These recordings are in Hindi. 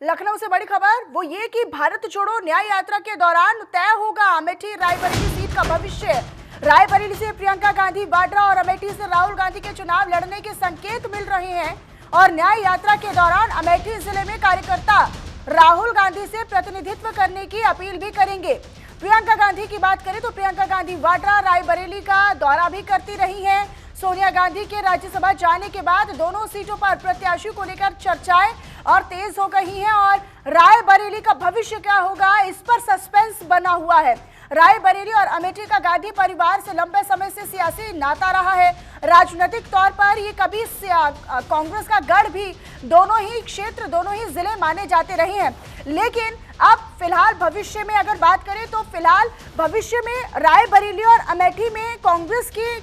लखनऊ से बड़ी खबर वो ये कि भारत जोड़ो न्याय यात्रा के दौरान तय होगा अमेठी रायबरेली सीट का भविष्य। रायबरेली से प्रियंका गांधी वाड्रा और अमेठी से राहुल गांधी के चुनाव लड़ने के संकेत मिल रहे हैं और न्याय यात्रा के दौरान अमेठी जिले में कार्यकर्ता राहुल गांधी से प्रतिनिधित्व करने की अपील भी करेंगे। प्रियंका गांधी की बात करें तो प्रियंका गांधी वाड्रा रायबरेली का दौरा भी करती रही हैं। सोनिया गांधी के राज्यसभा जाने के बाद दोनों सीटों पर प्रत्याशी को लेकर चर्चाएं और तेज हो गई हैं और रायबरेली का भविष्य क्या होगा इस पर सस्पेंस बना हुआ है। रायबरेली और अमेठी का गांधी परिवार से लंबे समय से सियासी नाता रहा है। राजनीतिक तौर पर ये कभी कांग्रेस का गढ़ भी दोनों ही क्षेत्र दोनों ही जिले माने जाते रहे हैं। लेकिन अब फिलहाल भविष्य में अगर बात करें तो फिलहाल भविष्य में रायबरेली और अमेठी में कांग्रेस की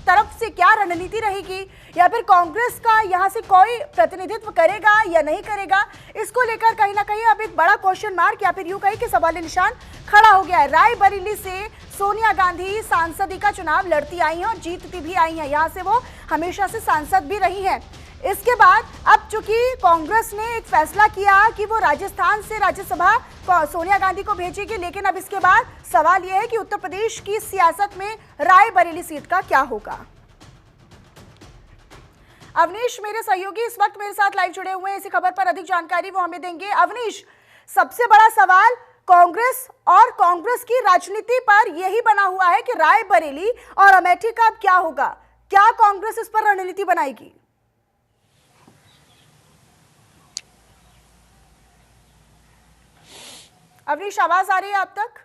तरफ से क्या रणनीति रहेगी या फिर कांग्रेस का यहां से कोई प्रतिनिधित्व करेगा या नहीं करेगा, इसको लेकर कहीं ना कहीं अब एक बड़ा क्वेश्चन मार्क या फिर यूं कहीं कि सवाल निशान खड़ा हो गया है। रायबरेली से सोनिया गांधी सांसदी का चुनाव लड़ती आई हैं और जीतती भी आई हैं। यहां से वो हमेशा से सांसद भी रही हैं। इसके बाद अब चूंकि कांग्रेस ने एक फैसला किया कि वो राजस्थान से राज्यसभा सोनिया गांधी को भेजेगी, लेकिन अब इसके बाद सवाल यह है कि उत्तर प्रदेश की सियासत में रायबरेली सीट का क्या होगा। अवनीश मेरे सहयोगी इस वक्त मेरे साथ लाइव जुड़े हुए हैं, इसी खबर पर अधिक जानकारी वो हमें देंगे। अवनीश, सबसे बड़ा सवाल कांग्रेस और कांग्रेस की राजनीति पर यही बना हुआ है कि रायबरेली और अमेठी का अब क्या होगा, क्या कांग्रेस इस पर रणनीति बनाएगी? अवनीश, आवाज आ रही है आप तक?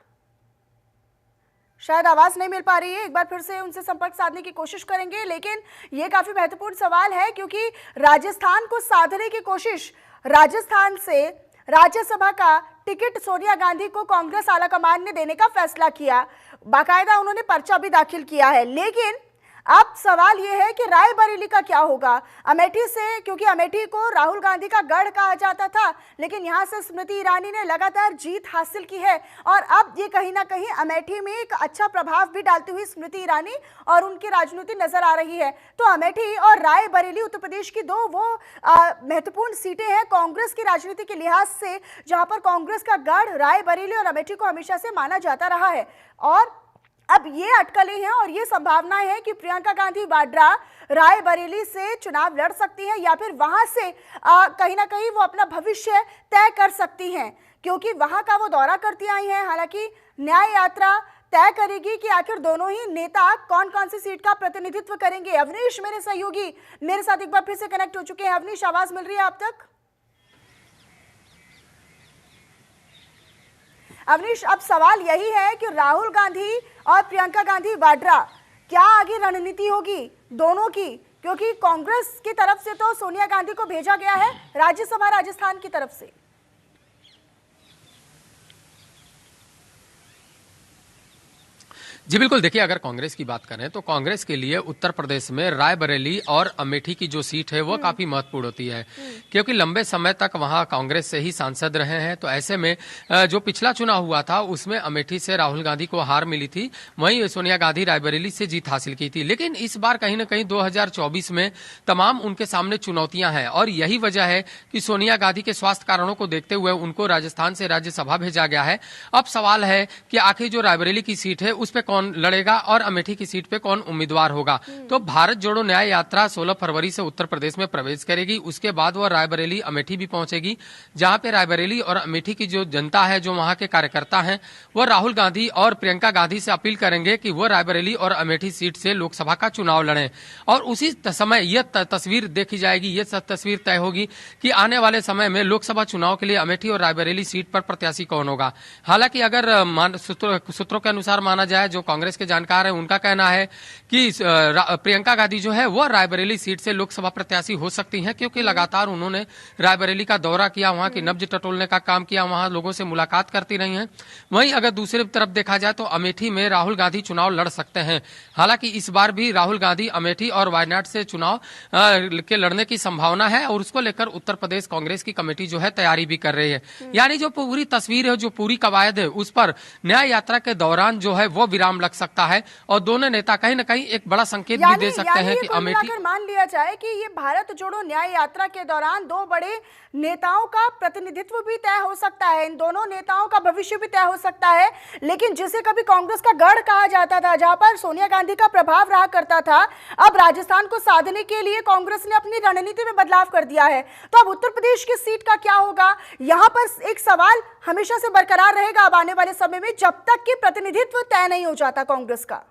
शायद आवाज नहीं मिल पा रही है, एक बार फिर से उनसे संपर्क साधने की कोशिश करेंगे। लेकिन ये काफी महत्वपूर्ण सवाल है क्योंकि राजस्थान को साधने की कोशिश, राजस्थान से राज्यसभा का टिकट सोनिया गांधी को कांग्रेस आलाकमान ने देने का फैसला किया, बाकायदा उन्होंने पर्चा भी दाखिल किया है। लेकिन अब सवाल यह है कि रायबरेली का क्या होगा अमेठी से, क्योंकि अमेठी को राहुल गांधी का गढ़ कहा जाता था, लेकिन यहां से स्मृति ईरानी ने लगातार जीत हासिल की है और अब ये कहीं ना कहीं अमेठी में एक अच्छा प्रभाव भी डालती हुई स्मृति ईरानी और उनकी राजनीति नजर आ रही है। तो अमेठी और रायबरेली उत्तर प्रदेश की दो वो महत्वपूर्ण सीटें हैं कांग्रेस की राजनीति के लिहाज से, जहां पर कांग्रेस का गढ़ रायबरेली और अमेठी को हमेशा से माना जाता रहा है। और अब ये अटकलें हैं और ये संभावनाएं हैं कि प्रियंका गांधी वाड्रा रायबरेली से चुनाव लड़ सकती हैं या फिर वहां से कहीं ना कहीं वो अपना भविष्य तय कर सकती हैं, क्योंकि वहां का वो दौरा करती आई हैं। हालांकि न्याय यात्रा तय करेगी कि आखिर दोनों ही नेता कौन कौन सी सीट का प्रतिनिधित्व करेंगे। अवनीश मेरे सहयोगी मेरे साथ एक बार फिर से कनेक्ट हो चुके हैं। अवनीश, आवाज मिल रही है आप तक? अवनीश, अब सवाल यही है कि राहुल गांधी और प्रियंका गांधी वाड्रा क्या आगे रणनीति होगी दोनों की, क्योंकि कांग्रेस की तरफ से तो सोनिया गांधी को भेजा गया है राज्यसभा राजस्थान की तरफ से। जी बिल्कुल, देखिए अगर कांग्रेस की बात करें तो कांग्रेस के लिए उत्तर प्रदेश में रायबरेली और अमेठी की जो सीट है वो काफी महत्वपूर्ण होती है, क्योंकि लंबे समय तक वहां कांग्रेस से ही सांसद रहे हैं। तो ऐसे में जो पिछला चुनाव हुआ था उसमें अमेठी से राहुल गांधी को हार मिली थी, वहीं सोनिया गांधी रायबरेली से जीत हासिल की थी। लेकिन इस बार कहीं ना कहीं 2024 में तमाम उनके सामने चुनौतियां हैं और यही वजह है कि सोनिया गांधी के स्वास्थ्य कारणों को देखते हुए उनको राजस्थान से राज्यसभा भेजा गया है। अब सवाल है कि आखिर जो रायबरेली की सीट है उस पर कौन लड़ेगा और अमेठी की सीट पे कौन उम्मीदवार होगा। तो भारत जोड़ो न्याय यात्रा 16 फरवरी से उत्तर प्रदेश में प्रवेश करेगी, उसके बाद वो रायबरेली अमेठी भी पहुंचेगी, जहां पे रायबरेली और अमेठी की जो जनता है, जो वहां के कार्यकर्ता हैं, वो राहुल गांधी और प्रियंका गांधी से अपील करेंगे कि वो रायबरेली और अमेठी सीट से लोकसभा का चुनाव लड़ें। और उसी समय यह तस्वीर देखी जाएगी, यह तस्वीर तय होगी कि आने वाले समय में लोकसभा चुनाव के लिए अमेठी और रायबरेली सीट पर प्रत्याशी कौन होगा। हालांकि अगर सूत्रों के अनुसार माना जाए, जो कांग्रेस के जानकार हैं उनका कहना है कि प्रियंका गांधी जो है वो रायबरेली सीट से लोकसभा प्रत्याशी हो सकती हैं, क्योंकि लगातार उन्होंने रायबरेली का दौरा किया, वहां की नब्ज टटोलने का काम किया, वहां लोगों से मुलाकात करती रही हैं। वहीं अगर दूसरी तरफ देखा जाए तो अमेठी में राहुल गांधी चुनाव लड़ सकते हैं। हालांकि इस बार भी राहुल गांधी अमेठी और वायनाड से चुनाव के लड़ने की संभावना है और उसको लेकर उत्तर प्रदेश कांग्रेस की कमेटी जो है तैयारी भी कर रही है। यानी जो पूरी तस्वीर है, जो पूरी कवायद है, उस पर न्याय यात्रा के दौरान जो है वो विराम जाम लग सकता है और दोनों नेता कहीं ना कहीं एक बड़ा संकेत भी दे सकते हैं कि अमेठी मान लिया जाए कि ये भारत जोड़ो न्याय यात्रा के दौरान दो बड़े नेताओं का प्रतिनिधित्व भी तय हो सकता है, इन दोनों नेताओं का भविष्य भी तय हो सकता है। लेकिन जिसे कभी कांग्रेस का गढ़ कहा जाता था, जहां पर सोनिया गांधी का प्रभाव रहा करता था, अब राजस्थान को साधने के लिए कांग्रेस ने अपनी रणनीति में बदलाव कर दिया है। तो अब उत्तर प्रदेश की सीट का क्या होगा, यहां पर एक सवाल हमेशा से बरकरार रहेगा अब आने वाले समय में, जब तक कि प्रतिनिधित्व तय नहीं हो जाता कांग्रेस का।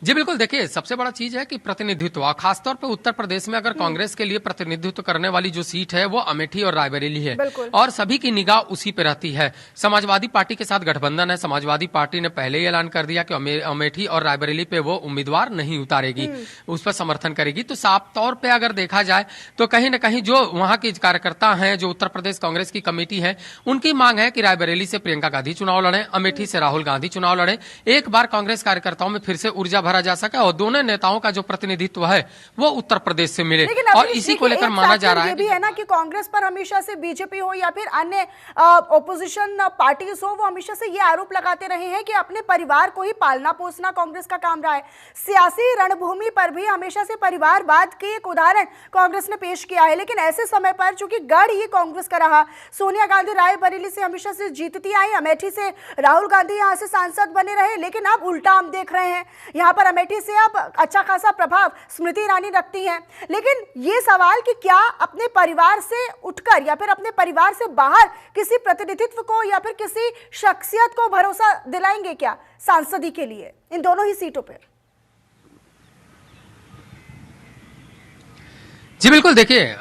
जी बिल्कुल, देखिए सबसे बड़ा चीज है कि प्रतिनिधित्व, खासतौर पे उत्तर प्रदेश में अगर कांग्रेस के लिए प्रतिनिधित्व करने वाली जो सीट है वो अमेठी और रायबरेली है और सभी की निगाह उसी पे रहती है। समाजवादी पार्टी के साथ गठबंधन है, समाजवादी पार्टी ने पहले ही ऐलान कर दिया कि अमेठी और रायबरेली पे वो उम्मीदवार नहीं उतारेगी, उस पर समर्थन करेगी। तो साफ तौर पर अगर देखा जाए तो कहीं ना कहीं जो वहां के कार्यकर्ता हैं, जो उत्तर प्रदेश कांग्रेस की कमेटी है, उनकी मांग है कि रायबरेली से प्रियंका गांधी चुनाव लड़े, अमेठी से राहुल गांधी चुनाव लड़े, एक बार कांग्रेस कार्यकर्ताओं में फिर से ऊर्जा भरा जा सके और दोनों नेताओं का जो प्रतिनिधित्व है वो उत्तर प्रदेश से मिले। और इसी को लेकर माना जा रहा है भी है ना कि कांग्रेस पर हमेशा से बीजेपी हो या फिर अन्य ओपोजिशन पार्टीज हो, वो हमेशा से ये आरोप लगाते रहे हैं कि अपने परिवार को ही पालना पोसना कांग्रेस का काम रहा है। सियासी रणभूमि पर भी हमेशा से परिवारवाद के एक उदाहरण कांग्रेस ने पेश किया है। लेकिन ऐसे समय पर चूंकि गढ़ ही कांग्रेस का रहा, सोनिया गांधी रायबरेली से हमेशा से जीतती आई, अमेठी से राहुल गांधी यहां से सांसद बने रहे, लेकिन अब उल्टा हम देख रहे हैं, यहां पर अमेठी से अब अच्छा खासा प्रभाव स्मृति ईरानी रखती हैं। लेकिन ये सवाल कि क्या अपने परिवार से उठकर या फिर अपने परिवार से बाहर किसी प्रतिनिधित्व को या फिर किसी शख्सियत को भरोसा दिलाएंगे क्या सांसदी के लिए इन दोनों ही सीटों पर? जी बिल्कुल, देखिए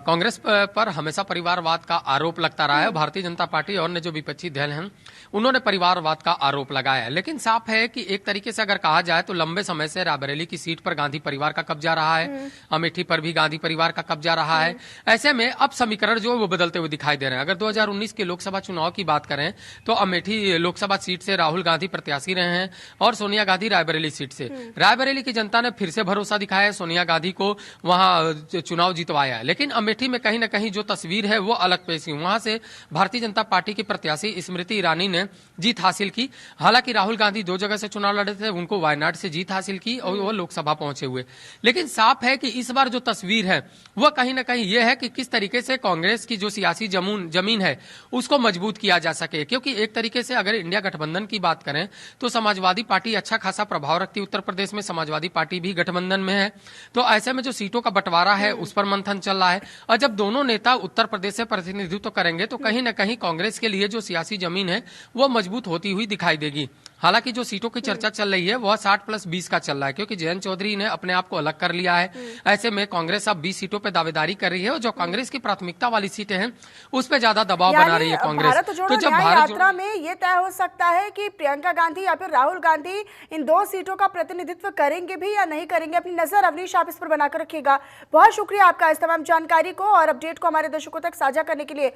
कांग्रेस पर हमेशा परिवारवाद का आरोप लगता रहा है। भारतीय जनता पार्टी और ने जो विपक्षी दल हैं उन्होंने परिवारवाद का आरोप लगाया है। लेकिन साफ है कि एक तरीके से अगर कहा जाए तो लंबे समय से रायबरेली की सीट पर गांधी परिवार का कब्जा रहा है, अमेठी पर भी गांधी परिवार का कब्जा रहा है। ऐसे में अब समीकरण जो है वो बदलते हुए दिखाई दे रहे हैं। अगर 2019 के लोकसभा चुनाव की बात करें तो अमेठी लोकसभा सीट से राहुल गांधी प्रत्याशी रहे हैं और सोनिया गांधी रायबरेली सीट से। रायबरेली की जनता ने फिर से भरोसा दिखाया है, सोनिया गांधी को वहां चुनाव जितवाया है। लेकिन अमेठी में कहीं ना कहीं जो तस्वीर है वो अलग पेश हुई। वहां से भारतीय जनता पार्टी की प्रत्याशी स्मृति ईरानी ने जीत हासिल की। हालांकि राहुल गांधी 2 जगह से चुनाव लड़े थे, उनको वायनाड से जीत हासिल की और वो लोकसभा पहुंचे हुए। लेकिन साफ है कि इस बार जो तस्वीर है वो कहीं ना कहीं ये है कि किस तरीके से कांग्रेस की जो सियासी जमीन है उसको मजबूत किया जा सके। क्योंकि एक तरीके से अगर इंडिया गठबंधन की बात करें तो समाजवादी पार्टी अच्छा खासा प्रभाव रखती है उत्तर प्रदेश में, समाजवादी पार्टी भी गठबंधन में है। तो ऐसे में जो सीटों का बंटवारा है उस पर मंथन चल रहा है और जब दोनों नेता उत्तर प्रदेश से प्रतिनिधित्व करेंगे तो कहीं ना कहीं कांग्रेस के लिए जो सियासी जमीन है वो मजबूत होती हुई दिखाई देगी। हालांकि जो सीटों की चर्चा चल रही है वह 60+20 का चल रहा है, क्योंकि जयंत चौधरी ने अपने आप को अलग कर लिया है। ऐसे में कांग्रेस अब 20 सीटों पर दावेदारी कर रही है और जो कांग्रेस की प्राथमिकता वाली सीटें हैं उस पर ज्यादा दबाव बना रही है कांग्रेस। तो जब भारत यात्रा में ये तय हो सकता है कि प्रियंका गांधी या फिर राहुल गांधी इन 2 सीटों का प्रतिनिधित्व करेंगे भी या नहीं करेंगे। अपनी नजर अवनीश आप इस पर बनाकर रखिएगा। बहुत शुक्रिया आपका इस तमाम जानकारी को और अपडेट को हमारे दर्शकों तक साझा करने के लिए।